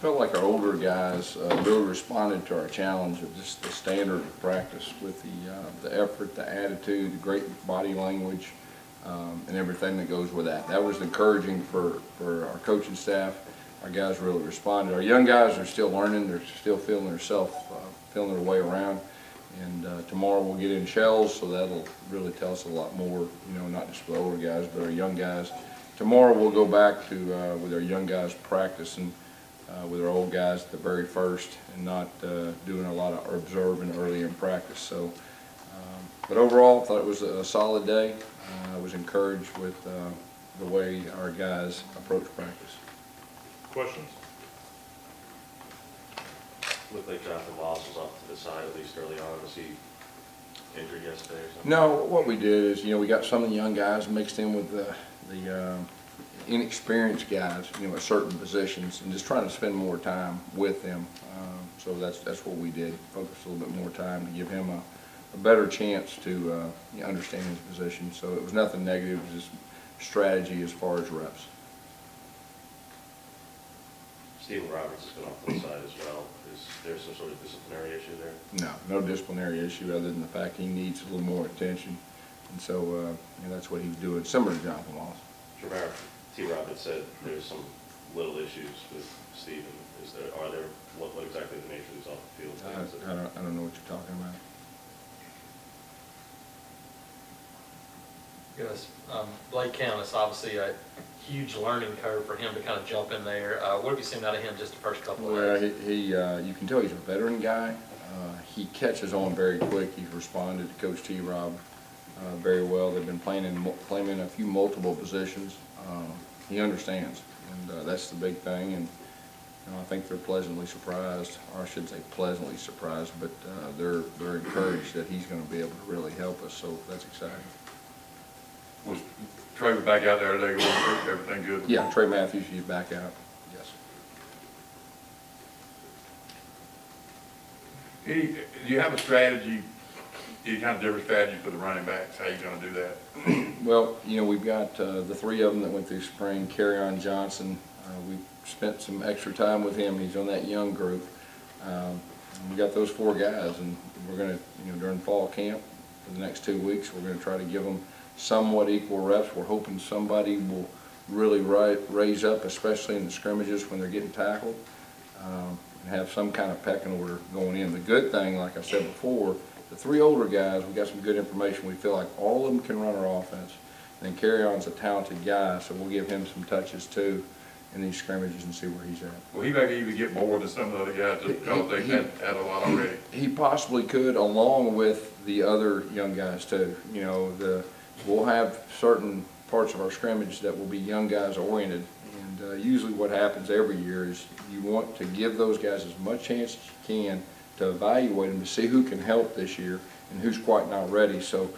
felt like our older guys really responded to our challenge of just the standard of practice with the effort, the attitude, the great body language, and everything that goes with that. That was encouraging for our coaching staff. Our guys really responded. Our young guys are still learning. They're still feeling feeling their way around. And tomorrow we'll get in shells, so that'll really tell us a lot more, you know, not just for the older guys, but our young guys. Tomorrow we'll go back to, with our young guys practicing with our old guys at the very first and not doing a lot of observing early in practice. So, but overall I thought it was a solid day. I was encouraged with the way our guys approach practice. Questions? Looked like Jonathan Wallace was off to the side at least early on. Was he injured yesterday or something? No, what we did is, you know, we got some of the young guys mixed in with the inexperienced guys, you know, at certain positions, and just trying to spend more time with them. So that's what we did. Focus a little bit more time to give him a better chance to understand his position. So it was nothing negative, it was just strategy as far as reps. Stephen Roberts has been off to the side as well. Is there some sort of disciplinary issue there? No disciplinary issue other than the fact he needs a little more attention. And so you know, that's what he's doing, similar to Jonathan Wallace. Trevor T. Roberts said there's some little issues with Stephen. Are there, what exactly the nature of these off the field things? I don't know what you're talking about. Gus, Blake Countess, obviously a huge learning curve for him to kind of jump in there. What have you seen out of him just the first couple of days? Well, you can tell he's a veteran guy. He catches on very quick. He's responded to Coach T-Rob very well. They've been playing in a few multiple positions. He understands, and that's the big thing. And you know, I think they're pleasantly surprised, or I should say pleasantly surprised, but they're encouraged that he's going to be able to really help us. So that's exciting. Was Trey back out there today? Everything good? Yeah, Trey Matthews, he's back out. Yes. Do you have a strategy, any kind of different strategy for the running backs? How are you going to do that? Well, you know, we've got the three of them that went through spring. Kerryon Johnson, we spent some extra time with him. He's on that young group. We got those four guys, and we're going to, you know, during fall camp for the next 2 weeks, we're going to try to give them somewhat equal reps. We're hoping somebody will really raise up, especially in the scrimmages when they're getting tackled, and have some kind of pecking order going in. The good thing, like I said before, the three older guys, we got some good information. We feel like all of them can run our offense. And then Kerryon's a talented guy, so we'll give him some touches too in these scrimmages and see where he's at. Well, he may even get more than some of the other guys because they had a lot already. He possibly could, along with the other young guys too. You know, we'll have certain parts of our scrimmage that will be young guys oriented, and usually what happens every year is you want to give those guys as much chance as you can to evaluate them to see who can help this year and who's quite not ready. So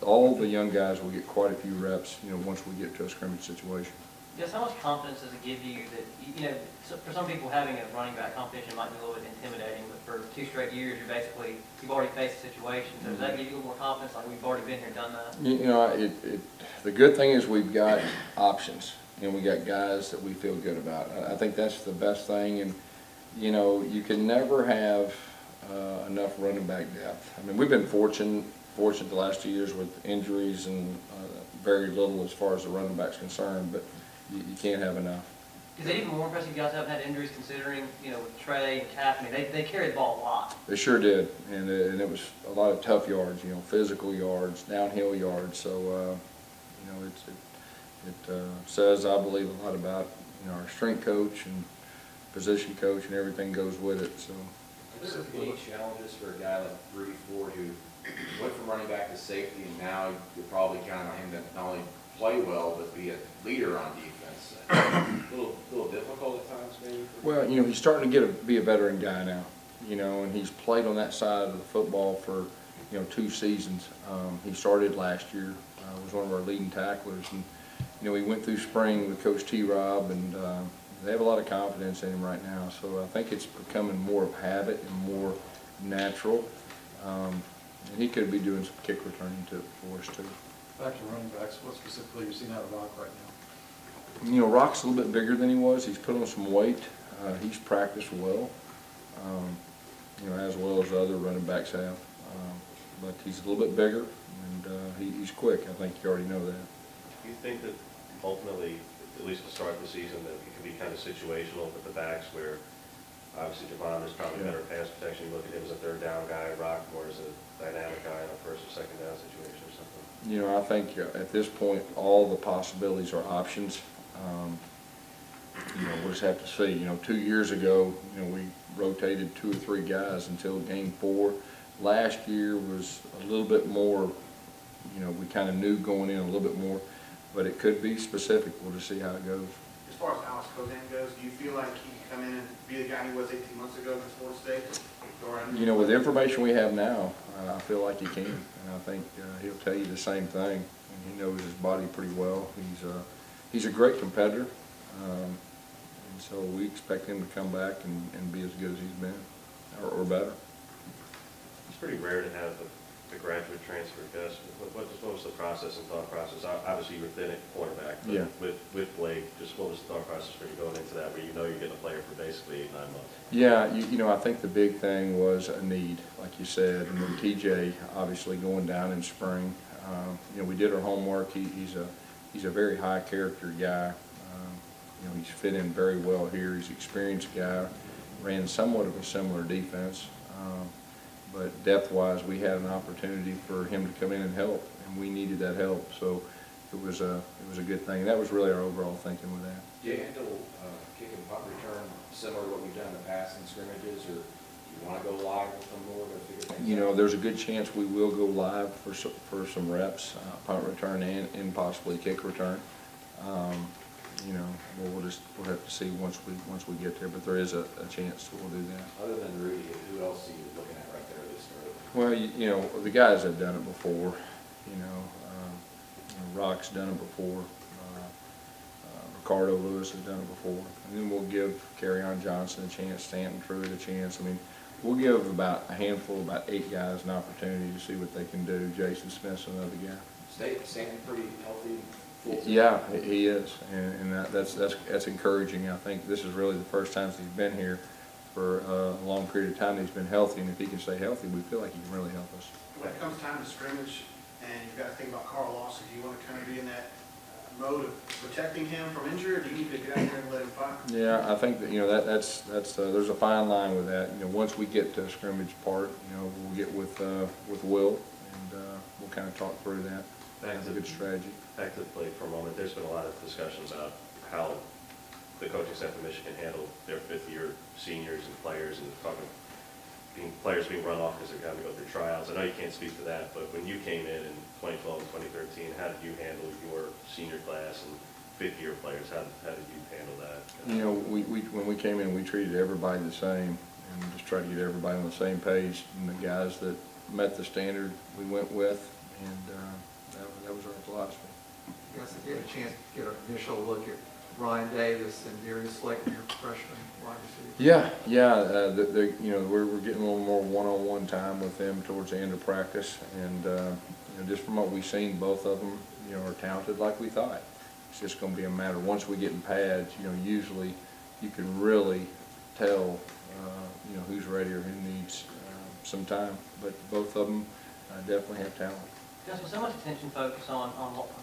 all the young guys will get quite a few reps, you know, once we get to a scrimmage situation. Yes, how much confidence does it give you that, you know, for some people having a running back competition might be a little bit intimidating, but for 2 straight years you've already faced the situation. So does that give you a little more confidence, like we've already been here and done that? You know, the good thing is we've got options, and we got guys that we feel good about. I think that's the best thing, and you know, you can never have enough running back depth. I mean, we've been fortunate the last 2 years with injuries and very little as far as the running back's concerned, but you can't have enough. Is it even more impressive you guys haven't had injuries considering, you know, with Trey and Cap? I mean, they carried the ball a lot. They sure did, and it was a lot of tough yards, you know, physical yards, downhill yards. So, you know, it says, I believe, a lot about, you know, our strength coach and position coach, and everything goes with it. So. Are there any challenges for a guy like Rudy Ford who went from running back to safety, and now you're probably counting on him to not only play well but be a leader on defense? A little difficult at times, maybe? Well, you know, he's starting to be a veteran guy now, you know, and he's played on that side of the football for, you know, 2 seasons. He started last year, was one of our leading tacklers, and, you know, he went through spring with Coach T-Rob, and they have a lot of confidence in him right now. So I think it's becoming more of habit and more natural. And he could be doing some kick returning for us too. Back to running backs, what specifically are you seeing out of Rock right now? You know, Rock's a little bit bigger than he was. He's put on some weight. He's practiced well, as well as the other running backs have. But he's a little bit bigger, and he's quick. I think you already know that. Do you think that ultimately, at least to start the season, that it can be kind of situational with the backs where obviously Javon is probably better pass protection. You look at him as a third down guy, Rockmore is a dynamic guy in a first or second down situation or something? I think at this point, all the possibilities are options. We'll just have to see. 2 years ago, we rotated 2 or 3 guys until game 4. Last year was a little bit more, we kind of knew going in a little bit more, but it could be specific. We'll just see how it goes. As far as Alex Kozan goes, do you feel like he can come in and be the guy he was 18 months ago against Florida State? With the information we have now, I feel like he can, and I think he'll tell you the same thing. And he knows his body pretty well. He's a great competitor, and so we expect him to come back and be as good as he's been, or better. It's pretty rare to have the graduate transfer, Gus. What was the process and thought process? Obviously, you were thin at quarterback, but yeah. with Blake, just what was the thought process for you going into that, where you're getting a player for basically 8, 9 months? Yeah, I think the big thing was a need, like you said, and then TJ obviously going down in spring. We did our homework. He's a very high character guy. He's fit in very well here. He's an experienced guy. Ran somewhat of a similar defense. But depth-wise, we had an opportunity for him to come in and help, and we needed that help. So it was a good thing. That was really our overall thinking with that. Do you handle kick and punt return similar to what we've done in the past in scrimmages, or do you want to go live with them more to figure things out? There's a good chance we will go live for some reps, punt return and possibly kick return. We'll have to see once we get there, but there is a chance that we'll do that. Other than Rudy, who else are you looking at right there this early? Well, the guys have done it before. Rock's done it before. Ricardo Lewis has done it before. And then we'll give Kerryon Johnson a chance, Stanton Pruitt a chance. We'll give about a handful, about 8 guys an opportunity to see what they can do. Jason Smith's another guy. Stanton pretty healthy. Yeah, he is, and that's encouraging. I think this is really the first time he's been here for a long period of time. He's been healthy, and if he can stay healthy, we feel like he can really help us. When it comes time to scrimmage, and you've got to think about Carl Lawson, do you want to kind of be in that mode of protecting him from injury, or do you need to get out there and let him fight? Yeah, I think that that's there's a fine line with that. Once we get to the scrimmage part, we'll get with Will, and we'll kind of talk through that. That's a good strategy. Back to the plate for a moment. There's been a lot of discussion about how the coaching staff of Michigan handled their 5th-year seniors and players, and talking players being run off because they're going to go through tryouts. I know you can't speak to that, but when you came in 2012 and 2013, how did you handle your senior class and 5th-year players? How did you handle that? When we came in, we treated everybody the same and just tried to get everybody on the same page. And the guys that met the standard, we went with, and that was our philosophy. Yes, if you had a chance to get an initial look at Ryan Davis and Darius Slayton, your freshman wide receiver. Yeah. We're getting a little more one-on-one time with them towards the end of practice, and just from what we've seen, both of them, are talented like we thought. It's just going to be a matter, once we get in pads, usually you can really tell, who's ready or who needs some time. But both of them definitely have talent. Gus, with so much attention focused on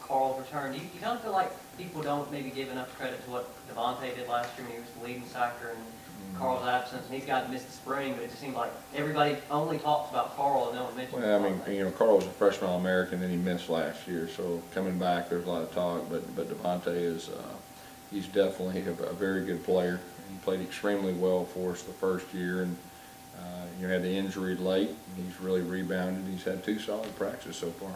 Carl's return, do you kind of feel like people don't maybe give enough credit to what Devontae did last year when he was the leading sacker in Carl's absence, and he's got to miss the spring, but it just seems like everybody only talks about Carl and no one mentions Well, Carl was a freshman All-American, then he missed last year, so coming back, there's a lot of talk, but Devontae is, he's definitely a very good player. He played extremely well for us the first year, and had the injury late, and he's really rebounded. He's had 2 solid practices so far.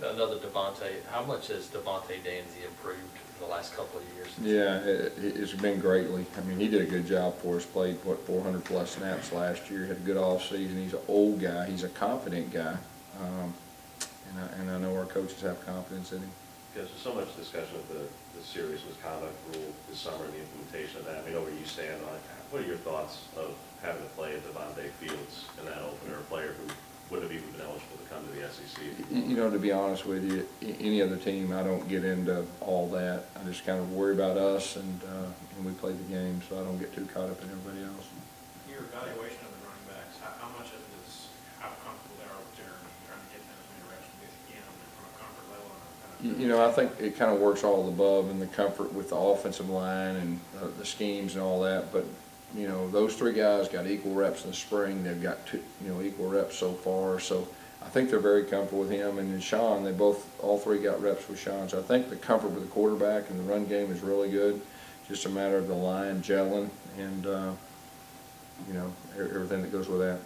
Another Devontae. How much has Devontae Danzy improved in the last couple of years? Yeah, it's been greatly. He did a good job for us. Played 400+ snaps last year. Had a good off season. He's an old guy. He's a confident guy, and I know our coaches have confidence in him. Because there's so much discussion of the serious misconduct rule this summer and the implementation of that. Where you stand on it, what are your thoughts of having to play at Devontae Fields in that opener, a player who would have even been eligible to come to the SEC. You know, to be honest with you, any other team, I don't get into all that. I just kind of worry about us and we play the game, so I don't get too caught up in everybody else. Your evaluation of the running backs, how much of it is how comfortable they are with Jeremy, trying to get them as many reps as you can from a comfort level? And You know, I think it kind of works all above and the comfort with the offensive line and the schemes and all that, but you know, those three guys got equal reps in the spring. They've got equal reps so far. So I think they're very comfortable with him. And then Sean, all three got reps with Sean. So I think the comfort with the quarterback and the run game is really good. Just a matter of the line gelling and, you know, everything that goes with that.